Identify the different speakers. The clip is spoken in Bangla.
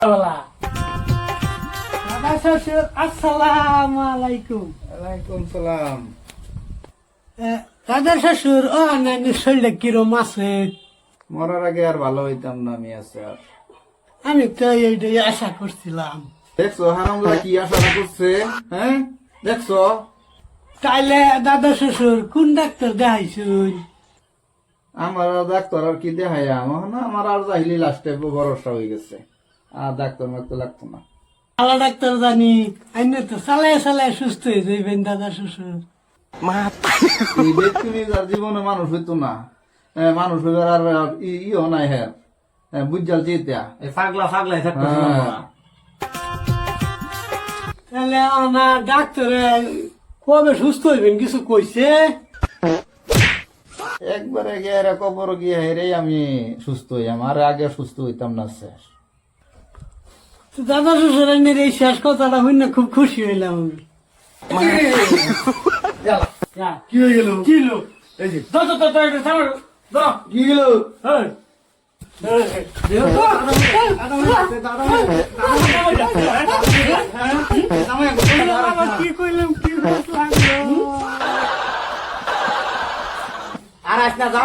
Speaker 1: দাদা শ্বশুর আসসালামু আলাইকুম।
Speaker 2: ওয়ালাইকুম সালাম।
Speaker 1: দাদা শ্বশুর ও নানি শরীরটা কিরম আছে?
Speaker 2: মরার আগে আর ভালো হইতাম না আমি আছে আর।
Speaker 1: আমি তো এইটাই আশা করছিলাম।
Speaker 2: দেখছো হারামগুলা কি আশা করছে? হ্যাঁ দেখছো?
Speaker 1: তাইলে দাদা শ্বশুর কোন ডাক্তার দেখাইছুন?
Speaker 2: আমার আর ডাক্তার আর কি দেখাইয়া আমার আর যাইলি লাস্টে ভরসা হয়ে গেছে। আর ডাক্তার মারতে লাগতো না।
Speaker 1: আলা ডাক্তার জানি আইনে তো চালায় চালায় সুস্থ হয়ে যাইবেন দাদা শ্বশুর।
Speaker 2: এই ব্যক্তি যার জীবনে মানুষ হইতো না, মানুষ হইবার আর ইও নাই হ্যাঁ বুঝাল চিতা
Speaker 3: ফাগলা থাকতো
Speaker 1: তাহলে আমার ডাক্তারে কবে সুস্থ হইবেন কিছু কইছে?
Speaker 2: একবারে গিয়ে কবর গিয়ে হেরে আমি সুস্থ হই, আমার আগে সুস্থ হইতাম না স্যার।
Speaker 1: তো দাদা শ্বশুর আইনের এই শেষ কথাটা হইনা খুব খুশি হইলাম আমি।
Speaker 3: কি হয়ে গেল?
Speaker 1: কি হলো?
Speaker 3: এই যে কি গেল?
Speaker 1: কি কইলাম কি লাগলো?
Speaker 3: আর আস না যা